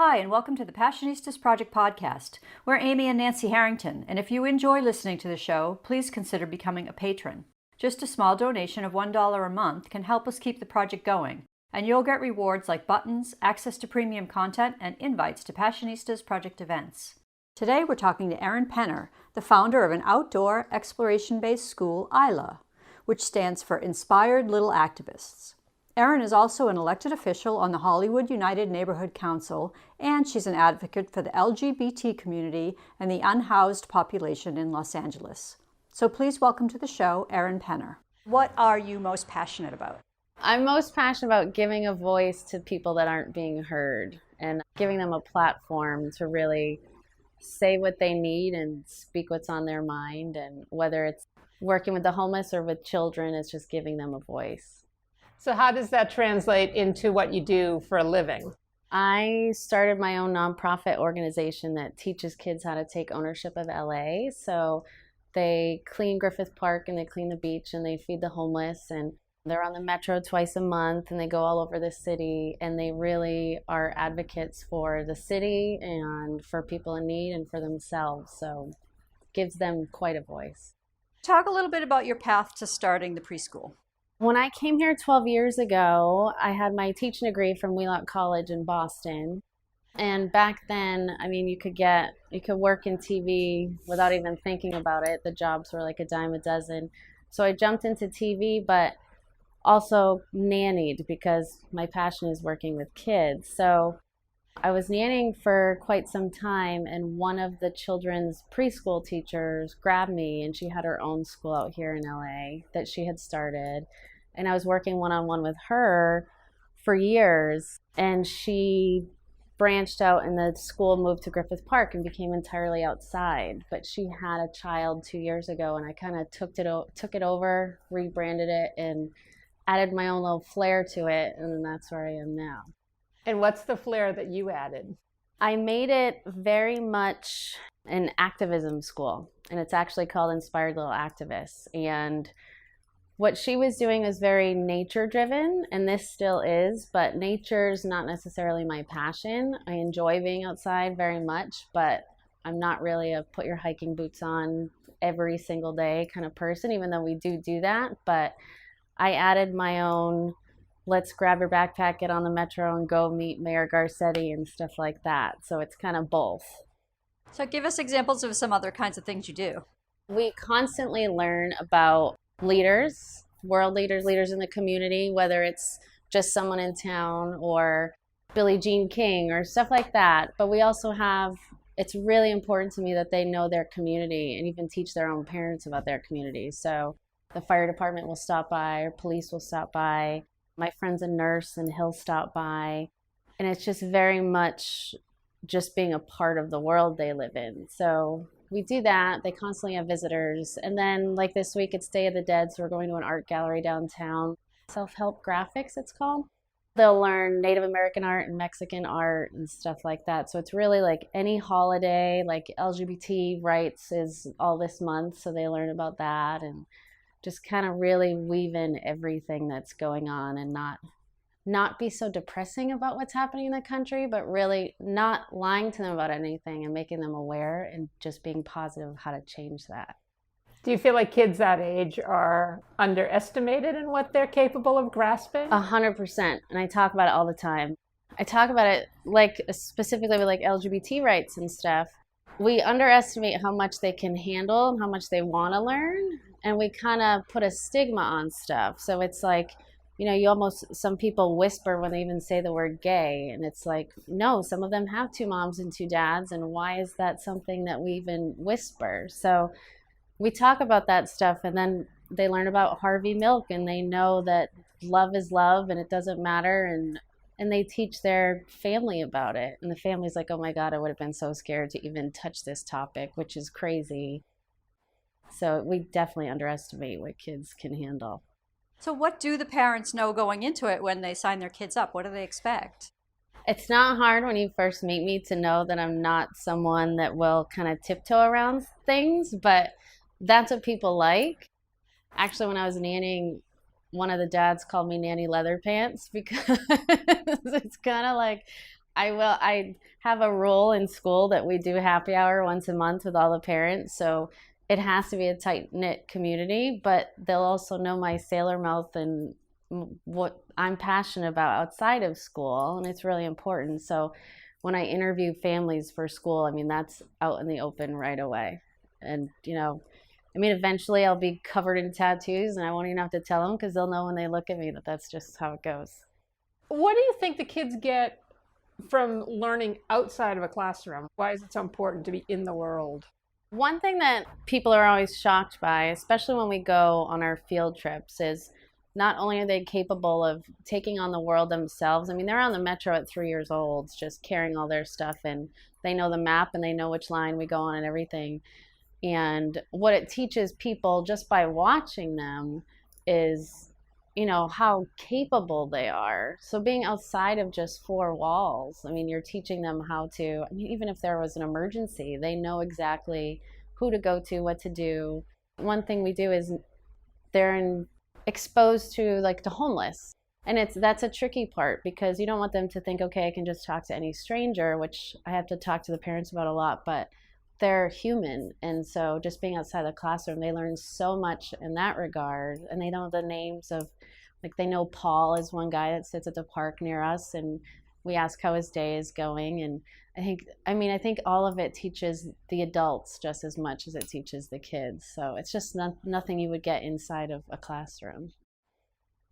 Hi, and welcome to the Passionistas Project podcast. We're Amy and Nancy Harrington, and if you enjoy listening to the show, please consider becoming a patron. Just a small donation of $1 a month can help us keep the project going, and you'll get rewards like buttons, access to premium content, and invites to Passionistas Project events. Today we're talking to Erin Penner, the founder of an outdoor, exploration-based school, ILA, which stands for Inspired Little Activists. Erin is also an elected official on the Hollywood United Neighborhood Council, and she's an advocate for the LGBT community and the unhoused population in Los Angeles. So please welcome to the show, Erin Penner. What are you most passionate about? I'm most passionate about giving a voice to people that aren't being heard and giving them a platform to really say what they need and speak what's on their mind. And whether it's working with the homeless or with children, it's just giving them a voice. So how does that translate into what you do for a living? I started my own nonprofit organization that teaches kids how to take ownership of LA. So they clean Griffith Park and they clean the beach and they feed the homeless, and they're on the metro twice a month and they go all over the city, and they really are advocates for the city and for people in need and for themselves. So it gives them quite a voice. Talk a little bit about your path to starting the preschool. When I came here 12 years ago, I had my teaching degree from Wheelock College in Boston. And back then, you could work in TV without even thinking about it. The jobs were like a dime a dozen. So I jumped into TV, but also nannied because my passion is working with kids. So I was nannying for quite some time, and one of the children's preschool teachers grabbed me, and she had her own school out here in LA that she had started. And I was working one-on-one with her for years, and she branched out and the school moved to Griffith Park and became entirely outside. But she had a child 2 years ago, and I kind of took it over, rebranded it, and added my own little flair to it, and that's where I am now. And what's the flair that you added? I made it very much an activism school, and it's actually called Inspired Little Activists. And what she was doing was very nature driven, and this still is, but nature's not necessarily my passion. I enjoy being outside very much, but I'm not really a put your hiking boots on every single day kind of person, even though we do that. But I added my own, let's grab your backpack, get on the metro, and go meet Mayor Garcetti and stuff like that. So it's kind of both. So give us examples of some other kinds of things you do. We constantly learn about leaders, world leaders in the community, whether it's just someone in town or Billie Jean King or stuff like that. But we also it's really important to me that they know their community and even teach their own parents about their community. So the fire department will stop by, or police will stop by. My friend's a nurse and he'll stop by. And it's just very much just being a part of the world they live in. So we do that. They constantly have visitors. And then like this week, it's Day of the Dead. So we're going to an art gallery downtown. Self-help graphics, it's called. They'll learn Native American art and Mexican art and stuff like that. So it's really like any holiday, like LGBT rights is all this month. So they learn about that and just kind of really weave in everything that's going on, and not be so depressing about what's happening in the country, but really not lying to them about anything and making them aware and just being positive of how to change that. Do you feel like kids that age are underestimated in what they're capable of grasping? 100%. And I talk about it all the time. I talk about it like specifically with like LGBT rights and stuff. We underestimate how much they can handle and how much they want to learn. And we kind of put a stigma on stuff. So it's like, some people whisper when they even say the word gay. And it's like, no, some of them have two moms and two dads. And why is that something that we even whisper? So we talk about that stuff, and then they learn about Harvey Milk, and they know that love is love and it doesn't matter. And they teach their family about it. And the family's like, oh my God, I would have been so scared to even touch this topic, which is crazy. So we definitely underestimate what kids can handle. So what do the parents know going into it when they sign their kids up? What do they expect? It's not hard when you first meet me to know that I'm not someone that will kind of tiptoe around things, but that's what people like. Actually, when I was nannying, one of the dads called me Nanny Leather Pants because it's kind of like I have a rule in school that we do happy hour once a month with all the parents. So it has to be a tight-knit community, but they'll also know my sailor mouth and what I'm passionate about outside of school, and it's really important. So when I interview families for school, I mean, that's out in the open right away. And, I mean, eventually I'll be covered in tattoos and I won't even have to tell them because they'll know when they look at me that that's just how it goes. What do you think the kids get from learning outside of a classroom? Why is it so important to be in the world? One thing that people are always shocked by, especially when we go on our field trips, is not only are they capable of taking on the world themselves. I mean, they're on the metro at 3 years old, just carrying all their stuff, and they know the map and they know which line we go on and everything. And what it teaches people just by watching them is, how capable they are. So being outside of just four walls, I mean, you're teaching them how to, I mean, even if there was an emergency, they know exactly who to go to, what to do. One thing we do is they're exposed to like the homeless. And that's a tricky part because you don't want them to think, okay, I can just talk to any stranger, which I have to talk to the parents about a lot, but they're human. And so just being outside the classroom, they learn so much in that regard. And they know the names of, like, they know Paul is one guy that sits at the park near us, and we ask how his day is going. And I think all of it teaches the adults just as much as it teaches the kids. So it's just nothing you would get inside of a classroom.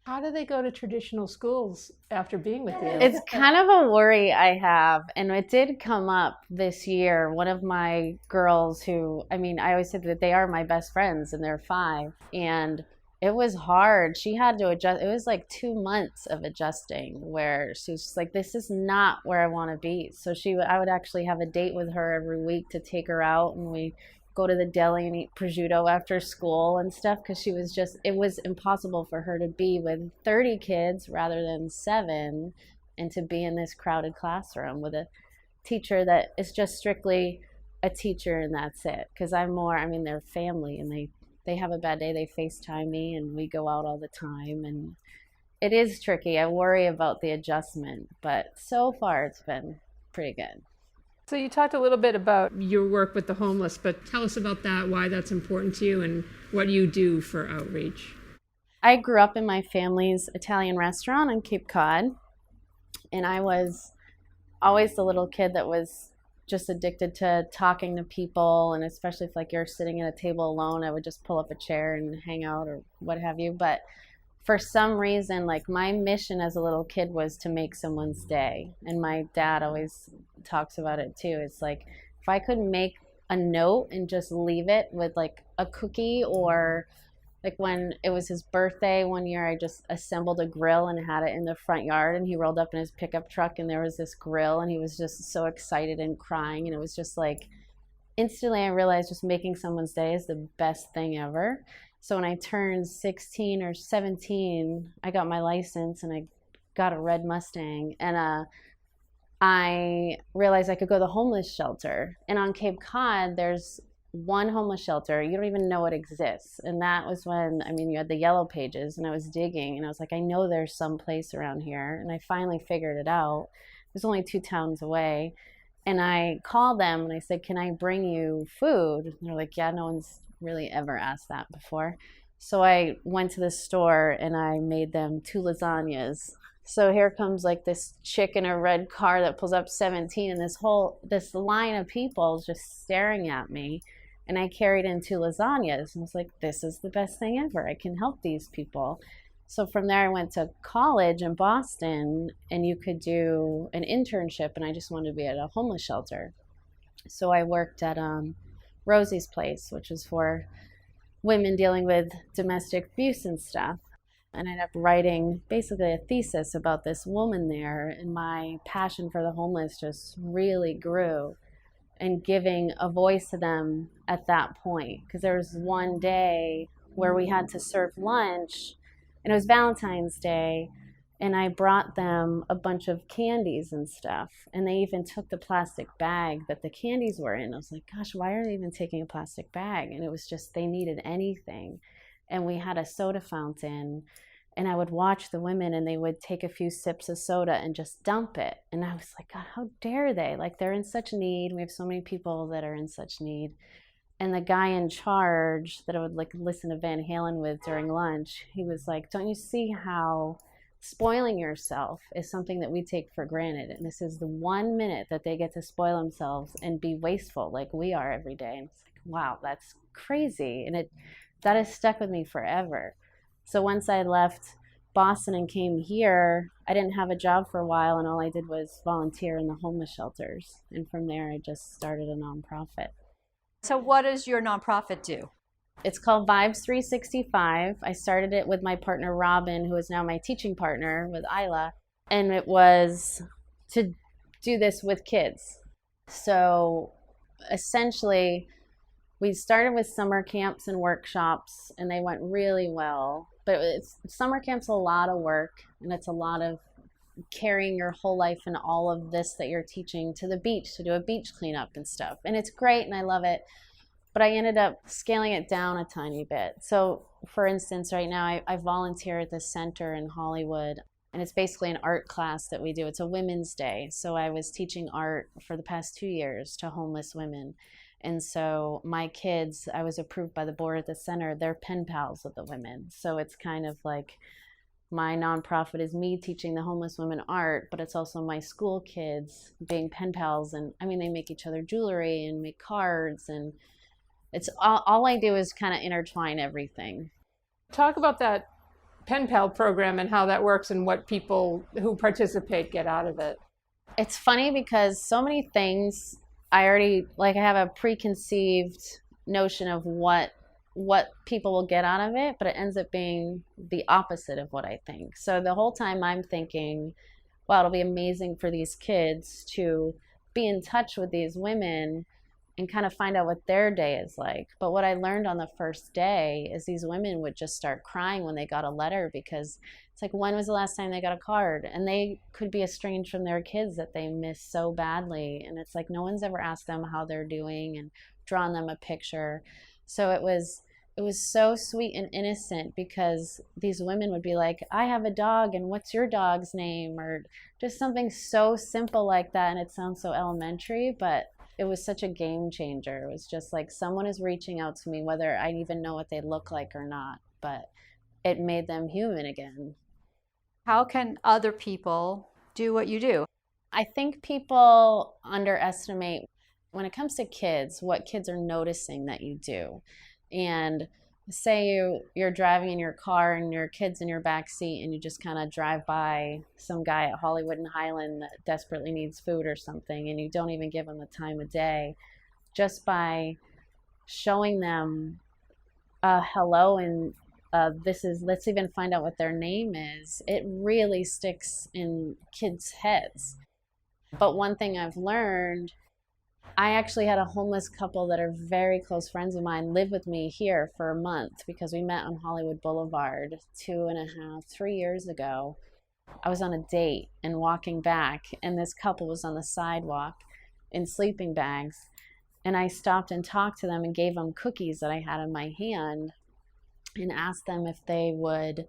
How do they go to traditional schools after being with you? It's kind of a worry I have, and it did come up this year. One of my girls who, I mean, I always say that they are my best friends, and they're 5, and it was hard. She had to adjust. It was like 2 months of adjusting where she was just like, this is not where I want to be. So I would actually have a date with her every week to take her out, and we go to the deli and eat prosciutto after school and stuff, because it was impossible for her to be with 30 kids rather than 7 and to be in this crowded classroom with a teacher that is just strictly a teacher and that's it. Because they're family, and they have a bad day, they FaceTime me and we go out all the time, and it is tricky. I worry about the adjustment, but so far it's been pretty good. So you talked a little bit about your work with the homeless, but tell us about that, why that's important to you, and what you do for outreach. I grew up in my family's Italian restaurant on Cape Cod, and I was always the little kid that was just addicted to talking to people, and especially if like you're sitting at a table alone, I would just pull up a chair and hang out or what have you. But for some reason, like, my mission as a little kid was to make someone's day. And my dad always talks about it too. It's like, if I could make a note and just leave it with like a cookie, or like when it was his birthday one year, I just assembled a grill and had it in the front yard, and he rolled up in his pickup truck and there was this grill, and he was just so excited and crying. And it was just like, instantly I realized just making someone's day is the best thing ever. So when I turned 16 or 17, I got my license and I got a red Mustang, and I realized I could go to the homeless shelter. And on Cape Cod, there's one homeless shelter. You don't even know it exists. And that was when, you had the yellow pages, and I was digging, and I was like, I know there's some place around here. And I finally figured it out. It was only 2 towns away. And I called them and I said, can I bring you food? And they're like, yeah, no one's really ever asked that before. So I went to the store and I made them 2 lasagnas. So here comes like this chick in a red car that pulls up 17, and this line of people just staring at me. And I carried in 2 lasagnas and was like, this is the best thing ever. I can help these people. So from there, I went to college in Boston, and you could do an internship, and I just wanted to be at a homeless shelter. So I worked at Rosie's Place, which is for women dealing with domestic abuse and stuff. And I ended up writing basically a thesis about this woman there, and my passion for the homeless just really grew, and giving a voice to them at that point. Because there was one day where we had to serve lunch, and it was Valentine's Day, and I brought them a bunch of candies and stuff, and they even took the plastic bag that the candies were in. I was like, gosh, why are they even taking a plastic bag? And it was just, they needed anything. And we had a soda fountain, And I would watch the women and they would take a few sips of soda and just dump it. And I was like, God, how dare they? Like, they're in such need. We have so many people that are in such need. And the guy in charge that I would like listen to Van Halen with during lunch, he was like, don't you see how spoiling yourself is something that we take for granted? And this is the 1 minute that they get to spoil themselves and be wasteful like we are every day. And it's like, wow, that's crazy. And that has stuck with me forever. So once I left Boston and came here, I didn't have a job for a while, and all I did was volunteer in the homeless shelters. And from there, I just started a nonprofit. So what does your nonprofit do? It's called Vibes 365. I started it with my partner, Robin, who is now my teaching partner with Isla. And it was to do this with kids. So essentially, we started with summer camps and workshops, and they went really well. But summer camp's a lot of work, and it's a lot of carrying your whole life and all of this that you're teaching to the beach to do a beach cleanup and stuff. And it's great and I love it. But I ended up scaling it down a tiny bit. So for instance, right now I volunteer at the center in Hollywood, and it's basically an art class that we do. It's a Women's Day. So I was teaching art for the past 2 years to homeless women. And so my kids, I was approved by the board at the center, they're pen pals with the women. So it's kind of like my nonprofit is me teaching the homeless women art, but it's also my school kids being pen pals. And I mean, they make each other jewelry and make cards, and it's all I do is kind of intertwine everything. Talk about that pen pal program and how that works and what people who participate get out of it. It's funny because so many things I have a preconceived notion of what people will get out of it, but it ends up being the opposite of what I think. So the whole time I'm thinking, wow, it'll be amazing for these kids to be in touch with these women and kind of find out what their day is like. But what I learned on the first day is these women would just start crying when they got a letter, because it's like, when was the last time they got a card? And they could be estranged from their kids that they miss so badly. And it's like, no one's ever asked them how they're doing and drawn them a picture. So it was so sweet and innocent, because these women would be like, I have a dog, and what's your dog's name? Or just something so simple like that. And it sounds so elementary, but it was such a game changer. It was just like someone is reaching out to me, whether I even know what they look like or not, but it made them human again. How can other people do what you do? I think people underestimate, when it comes to kids, what kids are noticing that you do. And say you're driving in your car and your kid's in your back seat, and you just kind of drive by some guy at Hollywood and Highland that desperately needs food or something, and you don't even give them the time of day. Just by showing them hello and let's even find out what their name is, it really sticks in kids' heads. But one thing I've learned, I actually had a homeless couple that are very close friends of mine live with me here for a month, because we met on Hollywood Boulevard 3 years ago. I was on a date and walking back, and this couple was on the sidewalk in sleeping bags. And I stopped and talked to them and gave them cookies that I had in my hand and asked them if they would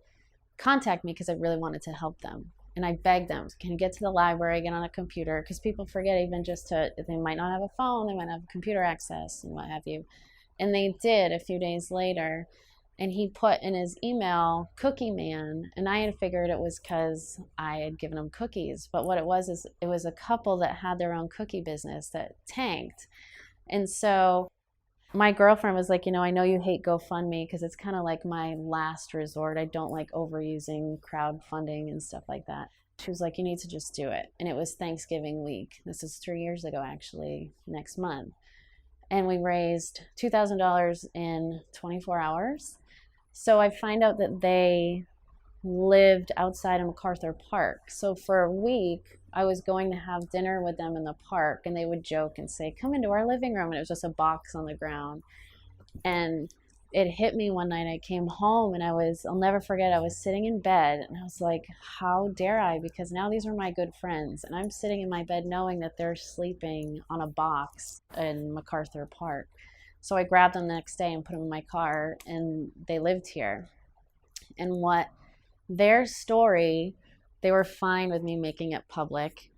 contact me, because I really wanted to help them. And I begged them, can you get to the library, get on a computer? Because people forget even they might not have a phone, they might have computer access and what have you. And they did a few days later. And he put in his email, Cookie Man. And I had figured it was because I had given him cookies. But what it was is it was a couple that had their own cookie business that tanked. And so my girlfriend was like, I know you hate GoFundMe, because it's kind of like my last resort. I don't like overusing crowdfunding and stuff like that. She was like, you need to just do it. And it was Thanksgiving week. This is 3 years ago, actually, next month. And we raised $2,000 in 24 hours. So I find out that they lived outside of MacArthur Park. So for a week, I was going to have dinner with them in the park, and they would joke and say, come into our living room. And it was just a box on the ground. And it hit me one night. I came home, and I'll never forget, I was sitting in bed, and I was like, how dare I? Because now these are my good friends, and I'm sitting in my bed knowing that they're sleeping on a box in MacArthur Park. So I grabbed them the next day and put them in my car, and they lived here. And what their story, they were fine with me making it public.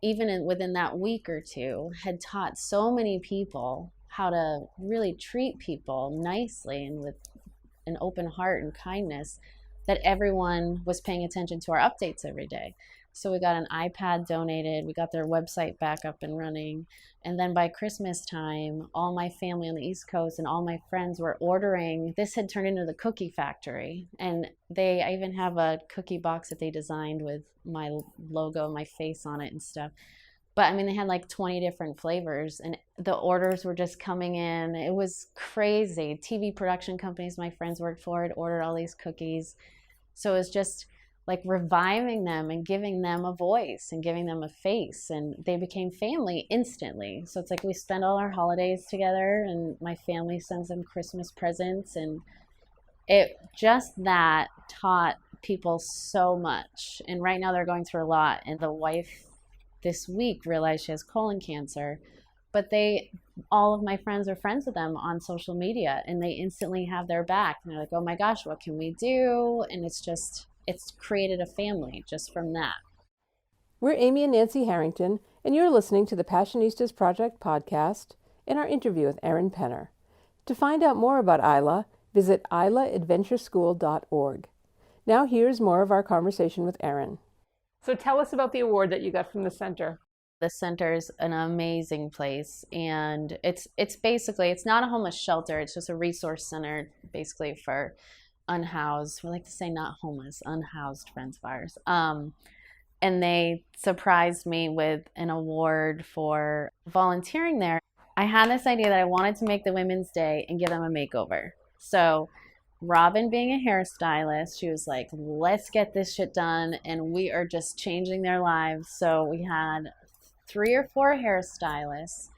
Even within that week or two, had taught so many people how to really treat people nicely and with an open heart and kindness, that everyone was paying attention to our updates every day. So we got an iPad donated, we got their website back up and running. And then by Christmas time, all my family on the East Coast and all my friends were ordering. This had turned into the cookie factory. And I even have a cookie box that they designed with my logo, my face on it and stuff. But I mean, they had like 20 different flavors and the orders were just coming in. It was crazy. TV production companies my friends worked for had ordered all these cookies. So it was just like reviving them and giving them a voice and giving them a face. And they became family instantly. So it's like we spend all our holidays together and my family sends them Christmas presents. And it just that taught people so much. And right now they're going through a lot. And the wife this week realized she has colon cancer, but all of my friends are friends with them on social media and they instantly have their back and they're like, oh my gosh, what can we do? And it's created a family just from that. We're Amy and Nancy Harrington, and you're listening to the Passionistas Project podcast and our interview with Erin Penner. To find out more about Isla, visit islaadventureschool.org. Now here's more of our conversation with Erin. So tell us about the award that you got from the center. The center is an amazing place, and it's basically, it's not a homeless shelter, it's just a resource center basically for unhoused, we like to say not homeless, unhoused friends of ours. And they surprised me with an award for volunteering there. I had this idea that I wanted to make the Women's Day and give them a makeover. So Robin, being a hairstylist, she was like, let's get this shit done, and we are just changing their lives. So we had 3 or 4 hairstylists,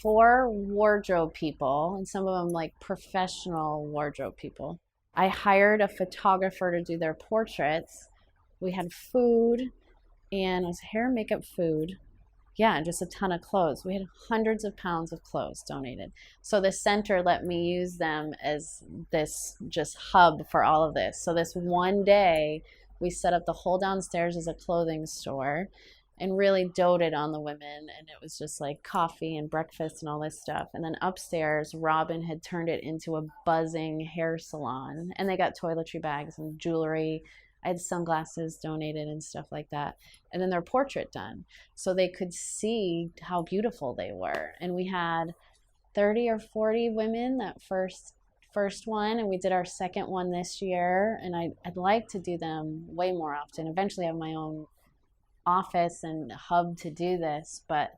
4 wardrobe people, and some of them like professional wardrobe people. I hired a photographer to do their portraits. We had food, and it was hair, makeup, food. Yeah, and just a ton of clothes. We had hundreds of pounds of clothes donated. So the center let me use them as this just hub for all of this. So this one day, we set up the whole downstairs as a clothing store and really doted on the women. And it was just like coffee and breakfast and all this stuff. And then upstairs, Robin had turned it into a buzzing hair salon. And they got toiletry bags and jewelry. I had sunglasses donated and stuff like that. And then their portrait done so they could see how beautiful they were. And we had 30 or 40 women that first one, and we did our second one this year. And I'd like to do them way more often. Eventually have my own office and hub to do this, but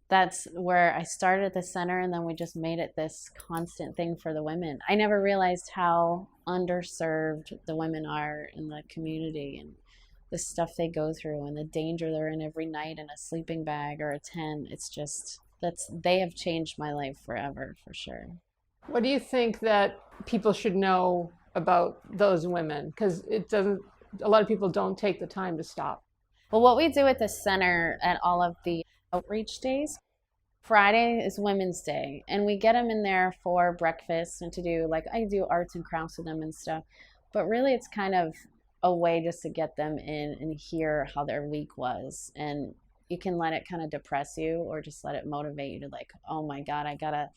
that's where I started at the center, and then we just made it this constant thing for the women. I never realized how underserved the women are in the community and the stuff they go through and the danger they're in every night in a sleeping bag or a tent. It's just, they have changed my life forever, for sure. What do you think that people should know about those women? Because a lot of people don't take the time to stop. Well, what we do at the center at all of the outreach days, Friday is Women's Day, and we get them in there for breakfast and to do, like, I do arts and crafts with them and stuff, but really it's kind of a way just to get them in and hear how their week was. And you can let it kind of depress you or just let it motivate you to, like, oh my God, I gotta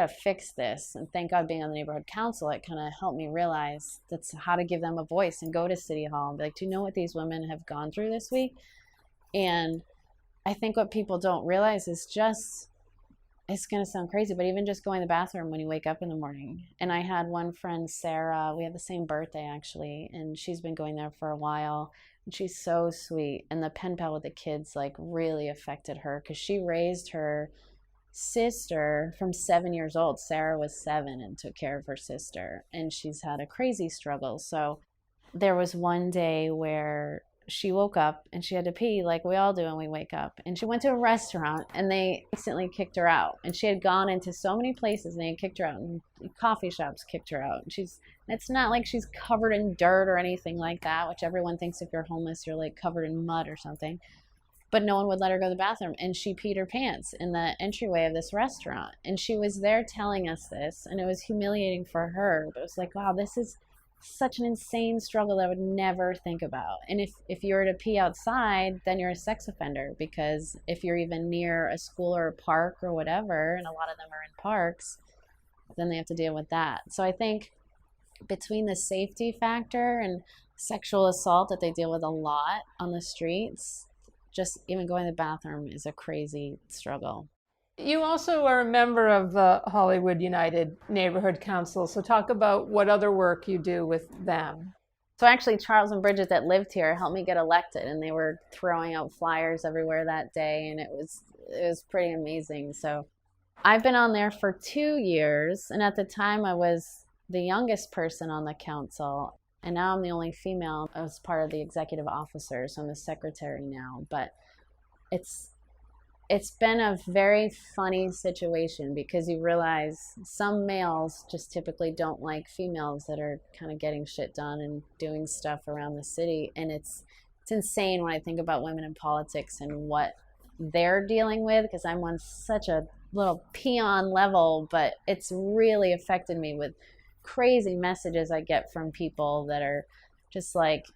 fix this. And thank God being on the neighborhood council, it kind of helped me realize that's how to give them a voice and go to City Hall and be like, do you know what these women have gone through this week? And I think what people don't realize is just, it's going to sound crazy, but even just going to the bathroom when you wake up in the morning. And I had one friend, Sarah, we had the same birthday actually, and she's been going there for a while. And she's so sweet. And the pen pal with the kids like really affected her because she raised her sister from 7 years old. Sarah was 7 and took care of her sister. And she's had a crazy struggle. So there was one day where she woke up and she had to pee like we all do when we wake up. And she went to a restaurant and they instantly kicked her out. And she had gone into so many places and they had kicked her out. And coffee shops kicked her out. And it's not like she's covered in dirt or anything like that, which everyone thinks if you're homeless, you're like covered in mud or something. But no one would let her go to the bathroom. And she peed her pants in the entryway of this restaurant. And she was there telling us this. And it was humiliating for her. But it was like, wow, this is such an insane struggle that I would never think about. And if you were to pee outside, then you're a sex offender, because if you're even near a school or a park or whatever, and a lot of them are in parks, then they have to deal with that. So I think between the safety factor and sexual assault that they deal with a lot on the streets, just even going to the bathroom is a crazy struggle. You also are a member of the Hollywood United Neighborhood Council, so talk about what other work you do with them. So actually, Charles and Bridget that lived here helped me get elected, and they were throwing out flyers everywhere that day, and it was pretty amazing. So I've been on there for 2 years, and at the time I was the youngest person on the council, and now I'm the only female as part of the executive officer, so I'm the secretary now. But it's been a very funny situation, because you realize some males just typically don't like females that are kind of getting shit done and doing stuff around the city. And it's insane when I think about women in politics and what they're dealing with, because I'm on such a little peon level, but it's really affected me with crazy messages I get from people that are just like,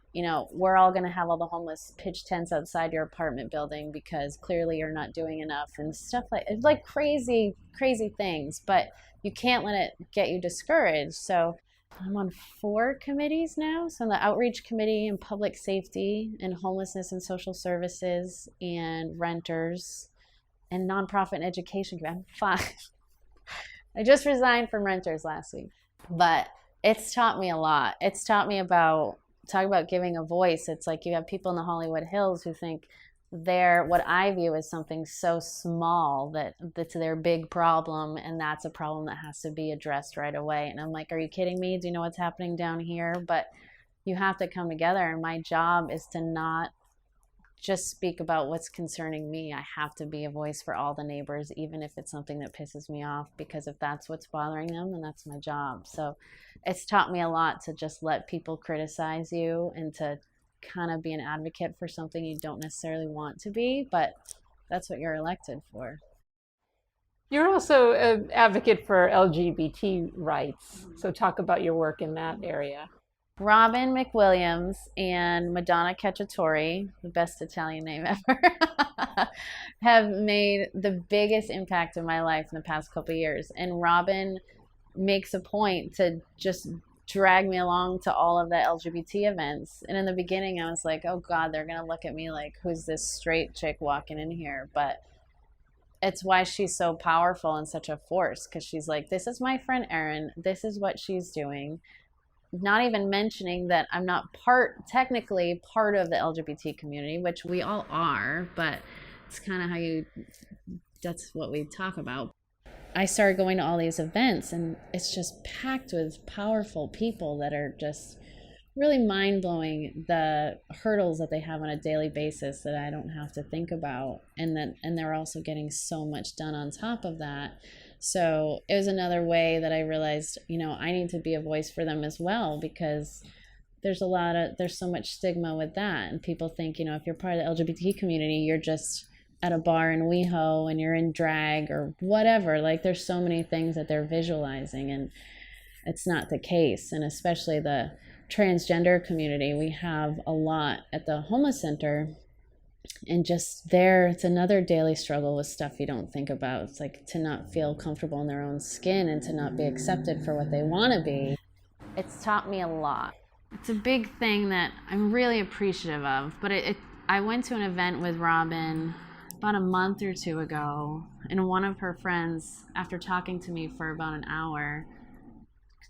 we're all going to have all the homeless pitch tents outside your apartment building because clearly you're not doing enough, and stuff like crazy things. But you can't let it get you discouraged. So I'm on 4 committees now. So I'm the outreach committee and public safety and homelessness and social services and renters and nonprofit and education. I'm 5. I just resigned from renters last week, but it's taught me a lot. It's taught me talk about giving a voice. It's like you have people in the Hollywood Hills who think what I view as something so small that's their big problem, and that's a problem that has to be addressed right away. And I'm like, are you kidding me? Do you know what's happening down here? But you have to come together, and my job is to not just speak about what's concerning me. I have to be a voice for all the neighbors, even if it's something that pisses me off, because if that's what's bothering them, then that's my job. So it's taught me a lot to just let people criticize you and to kind of be an advocate for something you don't necessarily want to be, but that's what you're elected for. You're also an advocate for LGBT rights, so talk about your work in that area. Robin McWilliams and Madonna Cacciatore, the best Italian name ever, have made the biggest impact in my life in the past couple of years. And Robin makes a point to just drag me along to all of the LGBT events. And in the beginning, I was like, oh God, they're going to look at me like, who's this straight chick walking in here? But it's why she's so powerful and such a force, because she's like, this is my friend Erin. This is what she's doing. Not even mentioning that I'm not technically part of the LGBT community, which we all are, but it's kind of that's what we talk about. I started going to all these events, and it's just packed with powerful people that are just really mind-blowing, the hurdles that they have on a daily basis that I don't have to think about, and they're also getting so much done on top of that. So it was another way that I realized, I need to be a voice for them as well, because there's so much stigma with that. And people think, if you're part of the LGBT community, you're just at a bar in WeHo and you're in drag or whatever. Like, there's so many things that they're visualizing, and it's not the case. And especially the transgender community, we have a lot at the homeless center. And just it's another daily struggle with stuff you don't think about. It's like to not feel comfortable in their own skin and to not be accepted for what they want to be. It's taught me a lot. It's a big thing that I'm really appreciative of. But I went to an event with Robin about a month or 2 ago, and one of her friends, after talking to me for about an hour,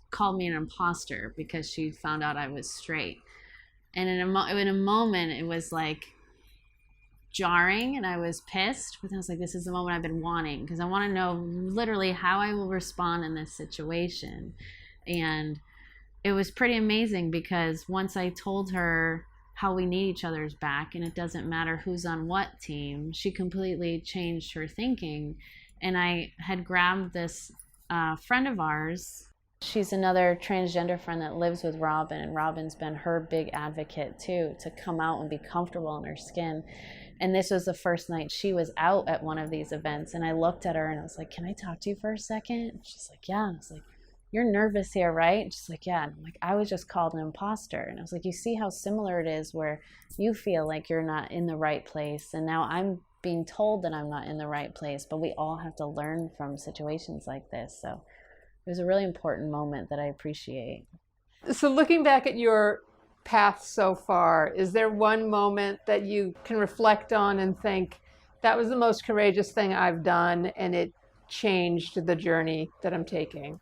called me an imposter because she found out I was straight. And in a moment, it was like jarring, and I was pissed, but I was like, this is the moment I've been wanting, because I want to know literally how I will respond in this situation. And it was pretty amazing, because once I told her how we need each other's back and it doesn't matter who's on what team, she completely changed her thinking. And I had grabbed this friend of ours. She's another transgender friend that lives with Robin, and Robin's been her big advocate too, to come out and be comfortable in her skin. And this was the first night she was out at one of these events, and I looked at her and I was like, can I talk to you for a second? And she's like, yeah. And I was like, you're nervous here, right? She's like, yeah. And I'm like, I was just called an imposter. And I was like, you see how similar it is where you feel like you're not in the right place. And now I'm being told that I'm not in the right place, but we all have to learn from situations like this. So it was a really important moment that I appreciate. So looking back at your path so far, is there one moment that you can reflect on and think, that was the most courageous thing I've done and it changed the journey that I'm taking?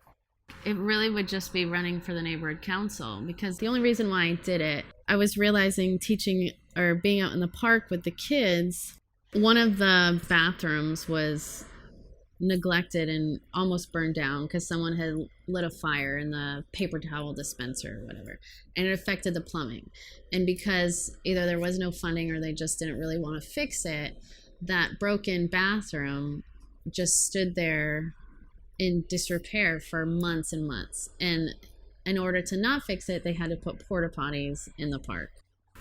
It really would just be running for the neighborhood council, because the only reason why I did it, I was realizing teaching or being out in the park with the kids, one of the bathrooms was neglected and almost burned down because someone had lit a fire in the paper towel dispenser or whatever, and it affected the plumbing. And because either there was no funding or they just didn't really want to fix it, that broken bathroom just stood there in disrepair for months and months. And in order to not fix it, they had to put porta potties in the park.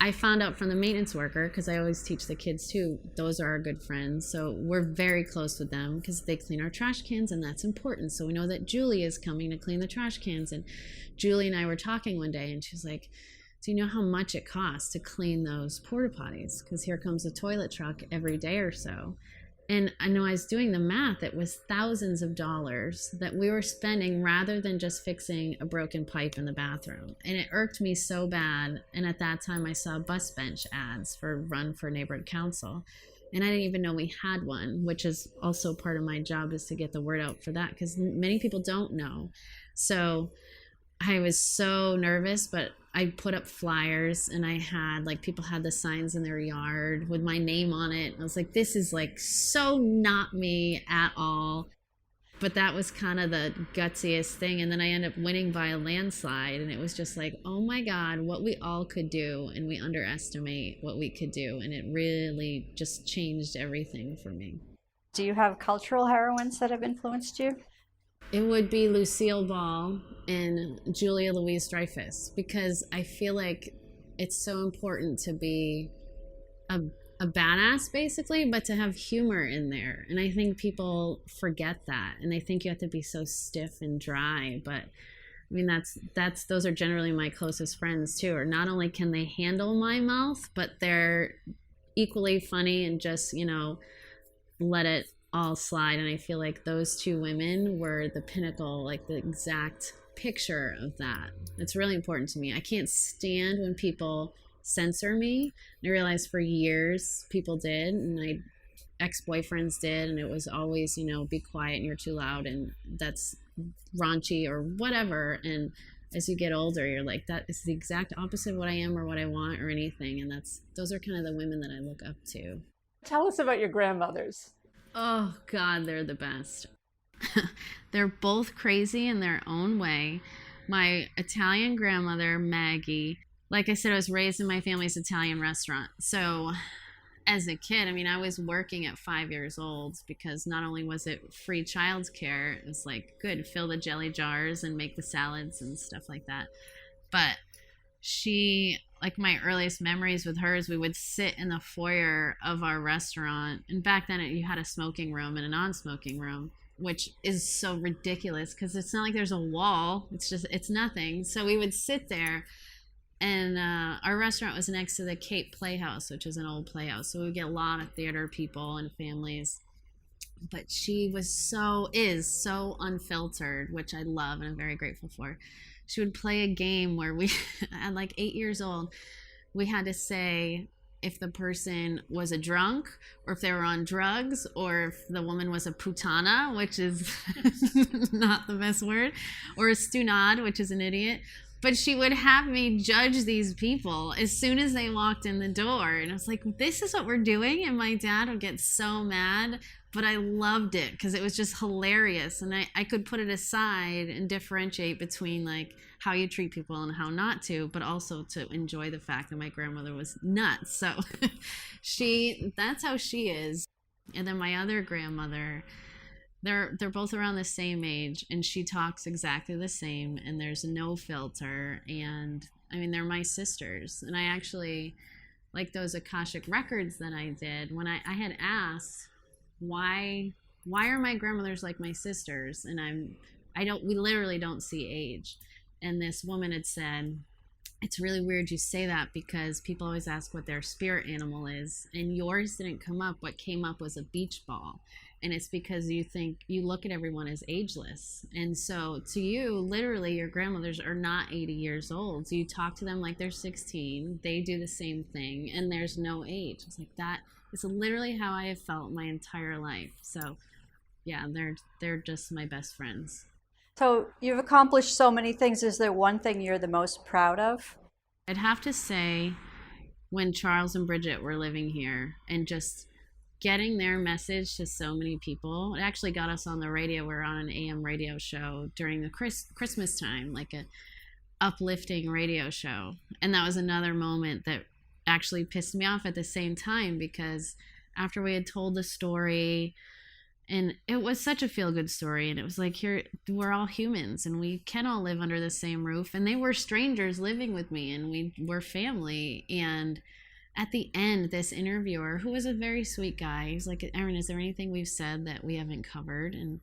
I found out from the maintenance worker, because I always teach the kids too, those are our good friends. So we're very close with them because they clean our trash cans, and that's important. So we know that Julie is coming to clean the trash cans. And Julie and I were talking one day, and she was like, do you know how much it costs to clean those porta potties? Because here comes a toilet truck every day or so. And I know I was doing the math, it was thousands of dollars that we were spending rather than just fixing a broken pipe in the bathroom. And it irked me so bad. And at that time I saw bus bench ads for Run for Neighborhood Council. And I didn't even know we had one, which is also part of my job, is to get the word out for that, because many people don't know. So I was so nervous, but I put up flyers, and I had people had the signs in their yard with my name on it. And I was like, this is so not me at all. But that was kind of the gutsiest thing. And then I ended up winning by a landslide. And it was just like, oh my God, what we all could do. And we underestimate what we could do. And it really just changed everything for me. Do you have cultural heroines that have influenced you? It would be Lucille Ball and Julia Louis-Dreyfus, because I feel like it's so important to be a badass, basically, but to have humor in there. And I think people forget that, and they think you have to be so stiff and dry. But I mean, those are generally my closest friends too. Or not only can they handle my mouth, but they're equally funny and just let it all slide. And I feel like those two women were the pinnacle, the exact picture of that. It's really important to me. I can't stand when people censor me. I realized for years people did, and my ex-boyfriends did, and it was always, be quiet and you're too loud and that's raunchy or whatever. And as you get older, you're like, that is the exact opposite of what I am or what I want or anything. And those are kind of the women that I look up to. Tell us about your grandmothers. Oh, God, they're the best. They're both crazy in their own way. My Italian grandmother, Maggie, like I said, I was raised in my family's Italian restaurant. So as a kid, I was working at 5 years old, because not only was it free childcare, it was good, fill the jelly jars and make the salads and stuff like that. But she, my earliest memories with her is we would sit in the foyer of our restaurant. And back then you had a smoking room and a non-smoking room, which is so ridiculous because it's not like there's a wall. It's nothing. So we would sit there, and our restaurant was next to the Cape Playhouse, which is an old playhouse. So we would get a lot of theater people and families. But she is so unfiltered, which I love and I'm very grateful for. She would play a game where we, at 8 years old, we had to say if the person was a drunk, or if they were on drugs, or if the woman was a putana, which is not the best word, or a stunad, which is an idiot. But she would have me judge these people as soon as they walked in the door. And I was like, this is what we're doing? And my dad would get so mad. But I loved it because it was just hilarious. And I could put it aside and differentiate between how you treat people and how not to, but also to enjoy the fact that my grandmother was nuts. So that's how she is. And then my other grandmother, they're both around the same age, and she talks exactly the same, and there's no filter. And they're my sisters. And I actually, those Akashic records that I did, when I had asked, why are my grandmothers like my sisters? And I'm we literally don't see age. And this woman had said, it's really weird you say that because people always ask what their spirit animal is, and yours didn't come up. What came up was a beach ball. And it's because you look at everyone as ageless. And so to you, literally, your grandmothers are not 80 years old. So you talk to them like they're 16. They do the same thing, and there's no age. It's like that. It's literally how I have felt my entire life. So yeah, they're just my best friends. So you've accomplished so many things. Is there one thing you're the most proud of? I'd have to say when Charles and Bridget were living here and just getting their message to so many people. It actually got us on the radio. We're on an AM radio show during the Christmas time, like a uplifting radio show. And that was another moment that actually pissed me off at the same time, because after we had told the story, and it was such a feel-good story, and it was like, here, we're all humans and we can all live under the same roof, and they were strangers living with me and we were family. And at the end, this interviewer, who was a very sweet guy, he's like, Erin, is there anything we've said that we haven't covered? And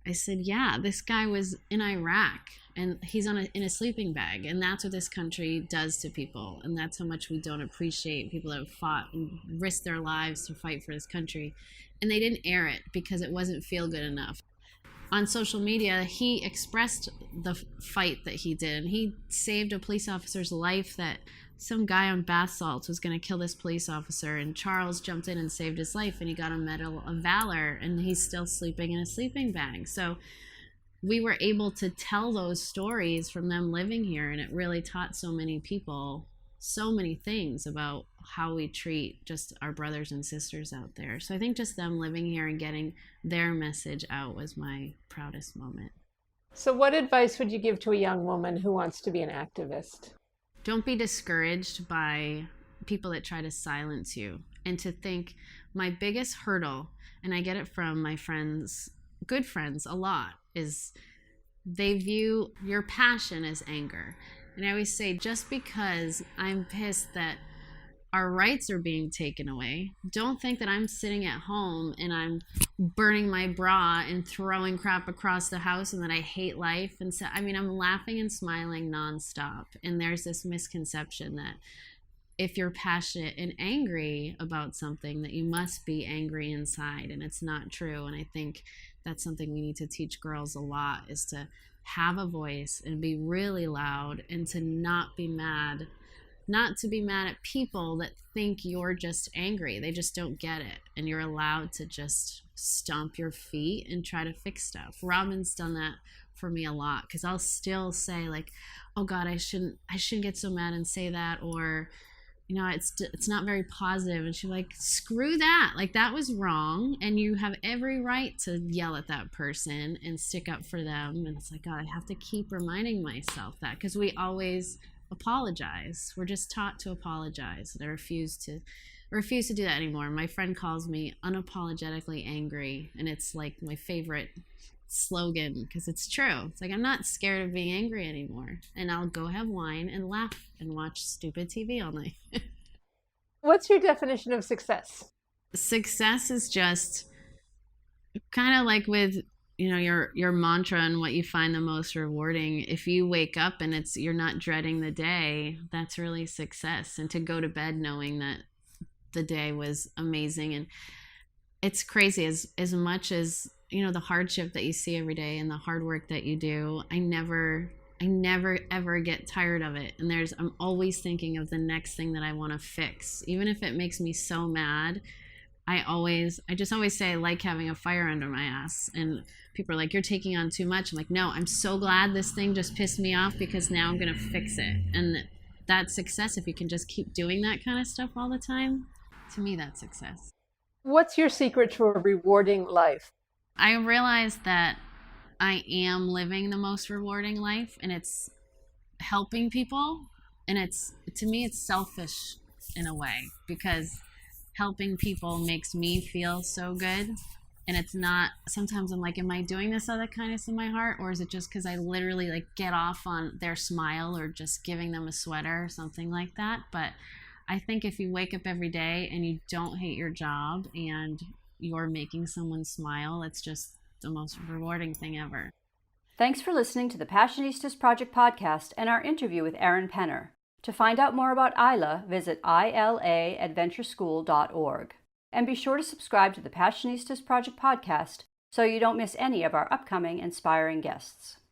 I said, yeah, this guy was in Iraq and he's in a sleeping bag, and that's what this country does to people, and that's how much we don't appreciate people that have fought and risked their lives to fight for this country. And they didn't air it because it wasn't feel good enough. On social media, he expressed the fight that he did, and he saved a police officer's life. That some guy on bath salts was going to kill this police officer, and Charles jumped in and saved his life, and he got a Medal of Valor, and he's still sleeping in a sleeping bag. So we were able to tell those stories from them living here, and it really taught so many people so many things about how we treat just our brothers and sisters out there. So I think just them living here and getting their message out was my proudest moment. So what advice would you give to a young woman who wants to be an activist? Don't be discouraged by people that try to silence you, and to think my biggest hurdle, and I get it from my friends, good friends a lot, is they view your passion as anger. And I always say, just because I'm pissed that our rights are being taken away, don't think that I'm sitting at home and I'm burning my bra and throwing crap across the house and that I hate life. And so, I mean, I'm laughing and smiling nonstop. And there's this misconception that if you're passionate and angry about something, that you must be angry inside, and it's not true. And I think that's something we need to teach girls a lot, is to have a voice and be really loud, and to not be mad at people that think you're just angry. They just don't get it, and you're allowed to just stomp your feet and try to fix stuff. Robin's done that for me a lot, because I'll still say like, oh God, I shouldn't get so mad and say that, or you know, it's not very positive. And she's like, screw that, like that was wrong, and you have every right to yell at that person and stick up for them. And it's like, God, I have to keep reminding myself that, because we always apologize. We're just taught to apologize, and I refuse to do that anymore. My friend calls me unapologetically angry, and it's like my favorite slogan, because it's true. It's like, I'm not scared of being angry anymore, and I'll go have wine and laugh and watch stupid TV all night. What's your definition of success? Success is just kind of like with, you know, your mantra and what you find the most rewarding. If you wake up and you're not dreading the day, that's really success. And to go to bed knowing that the day was amazing. And it's crazy, as much as, you know, the hardship that you see every day and the hard work that you do, I never ever get tired of it. And I'm always thinking of the next thing that I want to fix, even if it makes me so mad. I just always say I like having a fire under my ass, and people are like, you're taking on too much. I'm like, no, I'm so glad this thing just pissed me off, because now I'm gonna fix it. And that's success. If you can just keep doing that kind of stuff all the time, to me, that's success. What's your secret to a rewarding life? I realized that I am living the most rewarding life, and it's helping people. And to me, it's selfish in a way, because helping people makes me feel so good. And it's not, sometimes I'm like, am I doing this out of kindness in my heart, or is it just because I literally like get off on their smile, or just giving them a sweater or something like that? But I think if you wake up every day and you don't hate your job and you're making someone smile, it's just the most rewarding thing ever. Thanks for listening to the Passionistas Project podcast and our interview with Erin Penner. To find out more about ILA, visit ilaadventureschool.org. And be sure to subscribe to the Passionistas Project podcast so you don't miss any of our upcoming inspiring guests.